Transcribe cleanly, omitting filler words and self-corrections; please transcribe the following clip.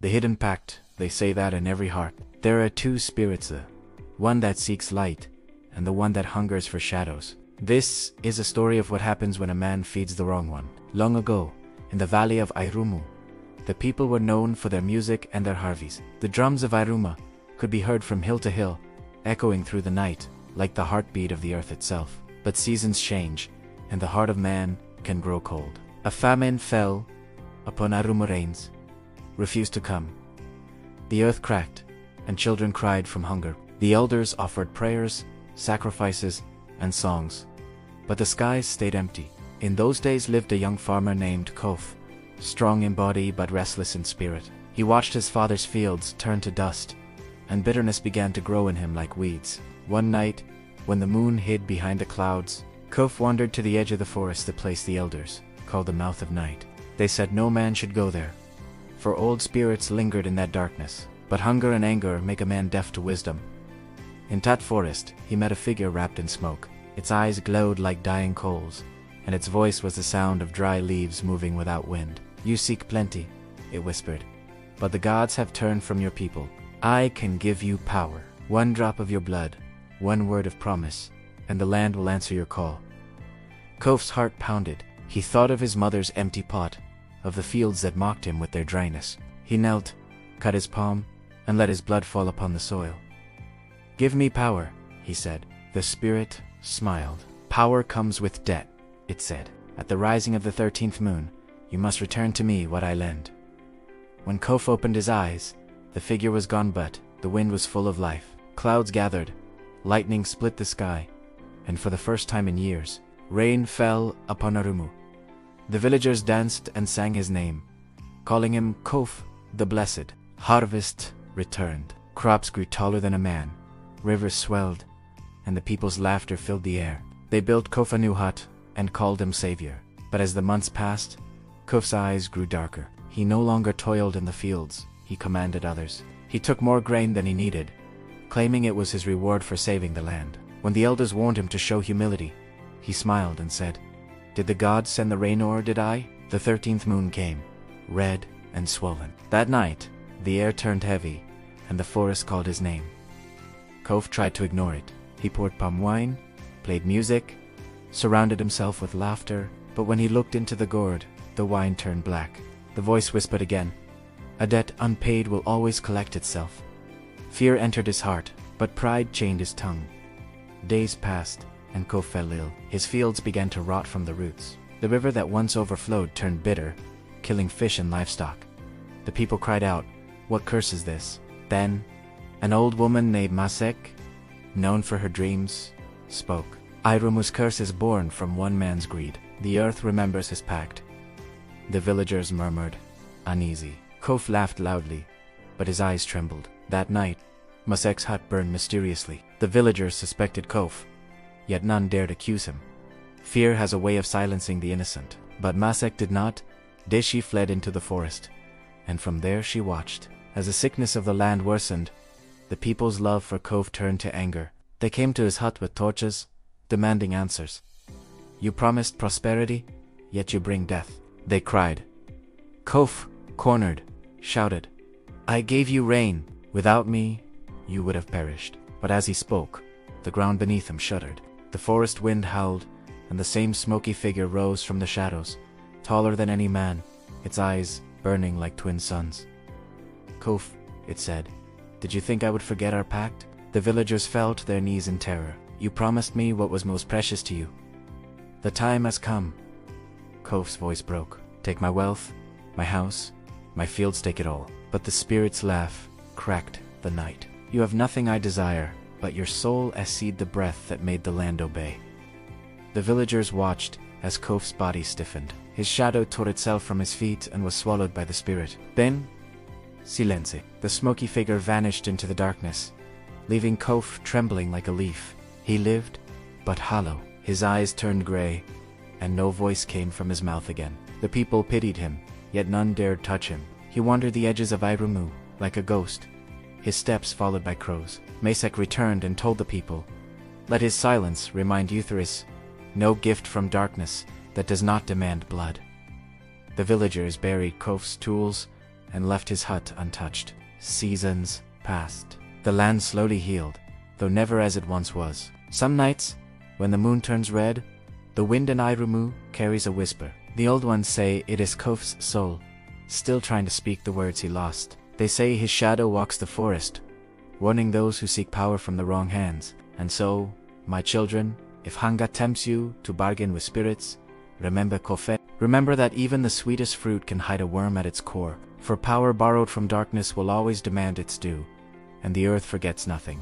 The hidden pact, they say that in every heart. There are two spirits, one that seeks light, and the one that hungers for shadows. This is a story of what happens when a man feeds the wrong one. Long ago, in the valley of Irumu, the people were known for their music and their harveys. The drums of Iruma could be heard from hill to hill, echoing through the night, like the heartbeat of the earth itself. But seasons change, and the heart of man can grow cold. A famine fell upon Iruma rains, refused to come. The earth cracked, and children cried from hunger. The elders offered prayers, sacrifices, and songs, but the skies stayed empty. In those days lived a young farmer named Kof, strong in body but restless in spirit. He watched his father's fields turn to dust, and bitterness began to grow in him like weeds. One night, when the moon hid behind the clouds, Kof wandered to the edge of the forest, the place the elders called the Mouth of Night. They said no man should go there, for old spirits lingered in that darkness. But hunger and anger make a man deaf to wisdom. In that forest, he met a figure wrapped in smoke. Its eyes glowed like dying coals, and its voice was the sound of dry leaves moving without wind. "You seek plenty," it whispered, "but the gods have turned from your people. I can give you power. One drop of your blood, one word of promise, and the land will answer your call." Kof's heart pounded. He thought of his mother's empty pot, of the fields that mocked him with their dryness. He knelt, cut his palm, and let his blood fall upon the soil. "Give me power," he said. The spirit smiled. "Power comes with debt," it said. "At the rising of the 13th moon, you must return to me what I lend." When Kof opened his eyes, the figure was gone, but the wind was full of life. Clouds gathered, lightning split the sky, and for the first time in years, rain fell upon Arumu. The villagers danced and sang his name, calling him Kof the Blessed. Harvest returned. Crops grew taller than a man. Rivers swelled, and the people's laughter filled the air. They built Kof a new hut and called him Savior. But as the months passed, Kof's eyes grew darker. He no longer toiled in the fields, he commanded others. He took more grain than he needed, claiming it was his reward for saving the land. When the elders warned him to show humility, he smiled and said, "Did the gods send the rain, or did I?" The 13th moon came, red and swollen. That night, the air turned heavy, and the forest called his name. Kof tried to ignore it. He poured palm wine, played music, surrounded himself with laughter, but when he looked into the gourd, the wine turned black. The voice whispered again, "A debt unpaid will always collect itself." Fear entered his heart, but pride chained his tongue. Days passed, and Kof fell ill. His fields began to rot from the roots. The river that once overflowed turned bitter, killing fish and livestock. The people cried out, "What curse is this?" Then, an old woman named Masek, known for her dreams, spoke. "Irumu's curse is born from one man's greed. The earth remembers his pact." The villagers murmured, uneasy. Kof laughed loudly, but his eyes trembled. That night, Masek's hut burned mysteriously. The villagers suspected Kof, yet none dared accuse him. Fear has a way of silencing the innocent. But Masek did not. She fled into the forest, and from there she watched. As the sickness of the land worsened, the people's love for Kof turned to anger. They came to his hut with torches, demanding answers. "You promised prosperity, yet you bring death," they cried. Kof, cornered, shouted, "I gave you rain. Without me, you would have perished." But as he spoke, the ground beneath him shuddered. The forest wind howled, and the same smoky figure rose from the shadows, taller than any man, its eyes burning like twin suns. "Kof," it said, "did you think I would forget our pact?" The villagers fell to their knees in terror. "You promised me what was most precious to you." "The time has come." Kof's voice broke. "Take my wealth, my house, my fields, take it all." But the spirit's laugh cracked the night. "You have nothing I desire, but your soul accede the breath that made the land obey." The villagers watched as Kof's body stiffened. His shadow tore itself from his feet and was swallowed by the spirit. Then, silence. The smoky figure vanished into the darkness, leaving Kof trembling like a leaf. He lived, but hollow. His eyes turned gray, and no voice came from his mouth again. The people pitied him, yet none dared touch him. He wandered the edges of Irumu like a ghost, his steps followed by crows. Masek returned and told the people, "Let his silence remind you there is no gift from darkness that does not demand blood." The villagers buried Kof's tools and left his hut untouched. Seasons passed. The land slowly healed, though never as it once was. Some nights, when the moon turns red, the wind in Irumu carries a whisper. The old ones say it is Kof's soul, still trying to speak the words he lost. They say his shadow walks the forest, warning those who seek power from the wrong hands. And so, my children, if hunger tempts you to bargain with spirits, remember Kofe. Remember that even the sweetest fruit can hide a worm at its core, for power borrowed from darkness will always demand its due, and the earth forgets nothing.